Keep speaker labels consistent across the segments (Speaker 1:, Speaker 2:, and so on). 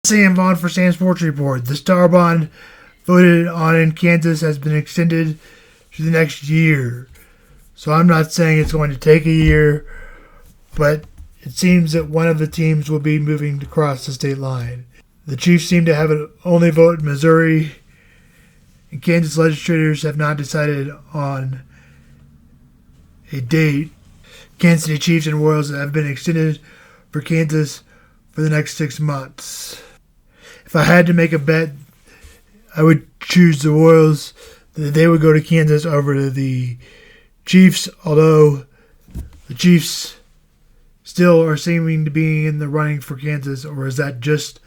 Speaker 1: Sam Vaughn for Sam Sports Report. The Star Bond voted on in Kansas has been extended to the next year. So I'm not saying it's going to take a year, but it seems that one of the teams will be moving to cross the state line. The Chiefs seem to have an only vote in Missouri, and Kansas legislators have not decided on a date. Kansas City Chiefs and Royals have been extended for Kansas for the next 6 months. If I had to make a bet, I would choose the Royals, that they would go to Kansas over to the Chiefs, although the Chiefs still are seeming to be in the running for Kansas, or is that just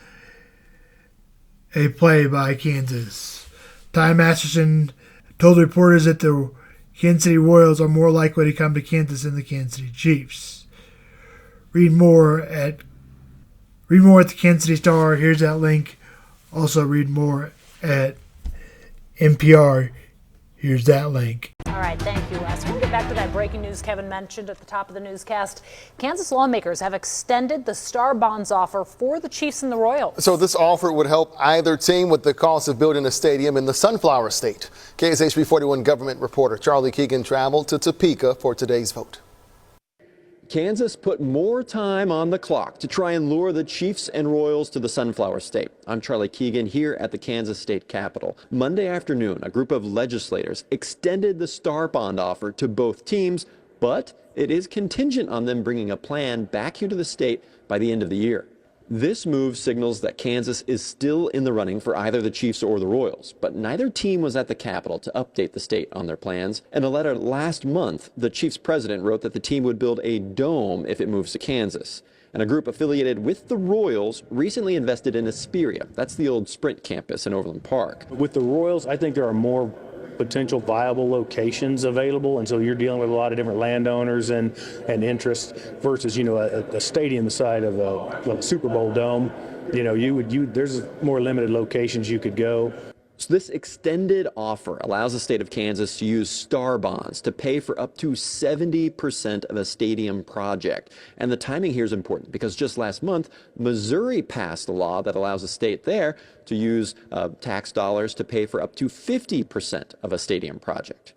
Speaker 1: a play by Kansas? Ty Masterson told reporters that the Kansas City Royals are more likely to come to Kansas than the Kansas City Chiefs. Read more at the Kansas City Star. Here's that link. Also read more at NPR. Here's that link.
Speaker 2: All right, thank you, Les. We'll get back to that breaking news Kevin mentioned at the top of the newscast. Kansas lawmakers have extended the Star Bonds offer for the Chiefs and the Royals.
Speaker 3: So this offer would help either team with the cost of building a stadium in the Sunflower State. KSHB 41 government reporter Charlie Keegan traveled to Topeka for today's vote.
Speaker 4: Kansas put more time on the clock to try and lure the Chiefs and Royals to the Sunflower State. I'm Charlie Keegan here at the Kansas State Capitol. Monday afternoon, a group of legislators extended the Star Bond offer to both teams, but it is contingent on them bringing a plan back here to the state by the end of the year. This move signals that Kansas is still in the running for either the Chiefs or the Royals, but neither team was at the Capitol to update the state on their plans. In a letter last month, the Chiefs president wrote that the team would build a dome if it moves to Kansas. And a group affiliated with the Royals recently invested in Hesperia. That's the old Sprint campus in Overland Park.
Speaker 5: With the Royals, I think there are more potential viable locations available, and so you're dealing with a lot of different landowners and interests versus a stadium the size of a Super Bowl dome. There's more limited locations you could go.
Speaker 4: So this extended offer allows the state of Kansas to use Star Bonds to pay for up to 70% of a stadium project. And the timing here is important because just last month, Missouri passed a law that allows the state there to use tax dollars to pay for up to 50% of a stadium project.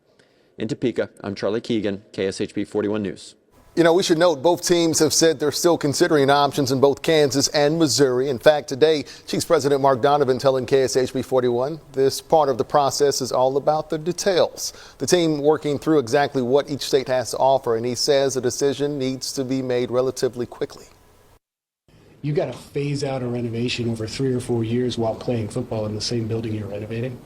Speaker 4: In Topeka, I'm Charlie Keegan, KSHB 41 News.
Speaker 3: We should note both teams have said they're still considering options in both Kansas and Missouri. In fact, today, Chiefs President Mark Donovan telling KSHB 41 this part of the process is all about the details. The team working through exactly what each state has to offer, and he says a decision needs to be made relatively quickly.
Speaker 6: You got to phase out a renovation over 3 or 4 years while playing football in the same building you're renovating,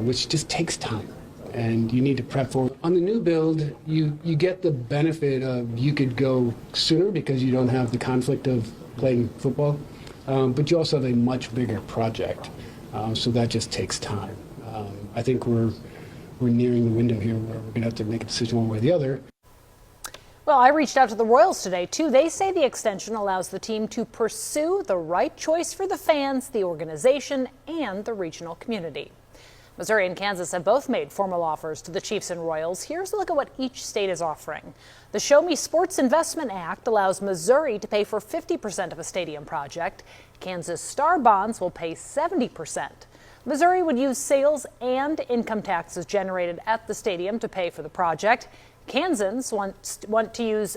Speaker 6: which just takes time. And you need to prep for it. On the new build, you get the benefit of you could go sooner because you don't have the conflict of playing football, but you also have a much bigger project, so that just takes time. I think we're nearing the window here where we're going to have to make a decision one way or the other.
Speaker 2: Well, I reached out to the Royals today, too. They say the extension allows the team to pursue the right choice for the fans, the organization, and the regional community. Missouri and Kansas have both made formal offers to the Chiefs and Royals. Here's a look at what each state is offering. The Show Me Sports Investment Act allows Missouri to pay for 50% of a stadium project. Kansas Star Bonds will pay 70%. Missouri would use sales and income taxes generated at the stadium to pay for the project. Kansas wants to use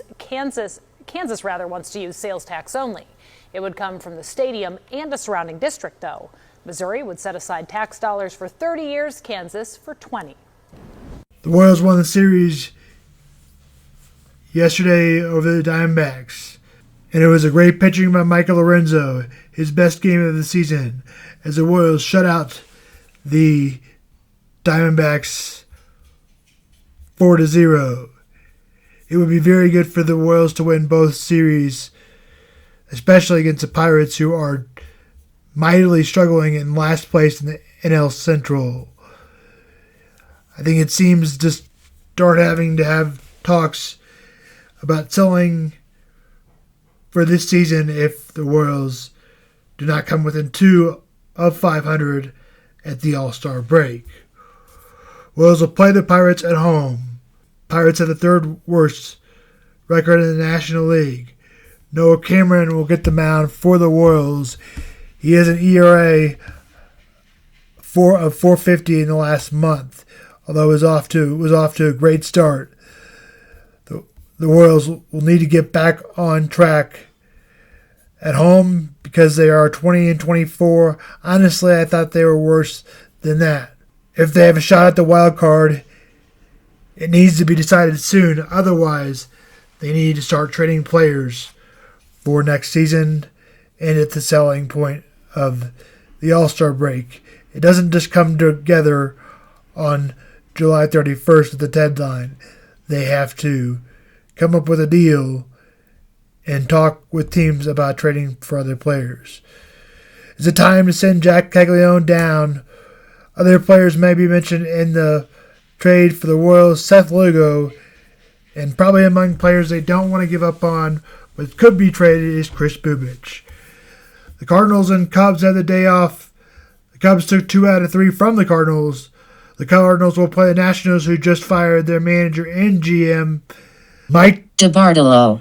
Speaker 2: sales tax only. It would come from the stadium and a surrounding district, though. Missouri would set aside tax dollars for 30 years, Kansas for 20.
Speaker 1: The Royals won the series yesterday over the Diamondbacks, and it was a great pitching by Michael Lorenzo, his best game of the season, as the Royals shut out the Diamondbacks 4-0. It would be very good for the Royals to win both series, especially against the Pirates, who are mightily struggling in last place in the NL Central. I think it seems to start having to have talks about selling for this season if the Royals do not come within 2 of 500 at the All-Star break. Royals will play the Pirates at home. Pirates have the third worst record in the National League. Noah Cameron will get the mound for the Royals. He has an ERA of 4.50 in the last month, although it was off to a great start. The Royals will need to get back on track at home because they are 20-24. Honestly, I thought they were worse than that. If they have a shot at the wild card, it needs to be decided soon. Otherwise, they need to start trading players for next season and at the selling point of the All-Star break. It doesn't just come together on July 31st at the deadline. They have to come up with a deal and talk with teams about trading for other players. It's a time to send Jack Caglione down. Other players may be mentioned in the trade for the Royals. Seth Lugo, and probably among players they don't want to give up on, but could be traded, is Chris Bubich. The Cardinals and Cubs had the day off. The Cubs took 2 out of 3 from the Cardinals. The Cardinals will play the Nationals, who just fired their manager and GM, Mike
Speaker 7: DeBartolo,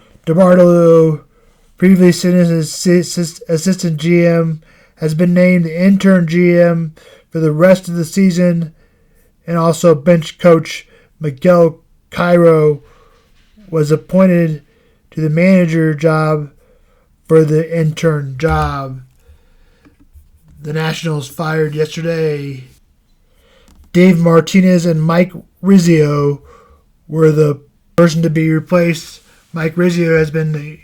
Speaker 1: previously assistant GM, has been named the interim GM for the rest of the season, and also bench coach Miguel Cairo was appointed to the manager job for the intern job. The Nationals fired yesterday. Dave Martinez and Mike Rizzio were the person to be replaced. Mike Rizzio has been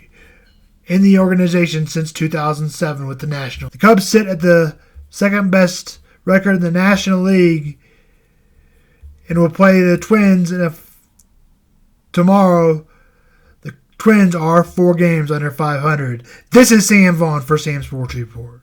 Speaker 1: in the organization since 2007 with the Nationals. The Cubs sit at the second best record in the National League and will play the Twins tomorrow. The Twins are 4 games under 500. This is Sam Vaughn for Sam Sports Report.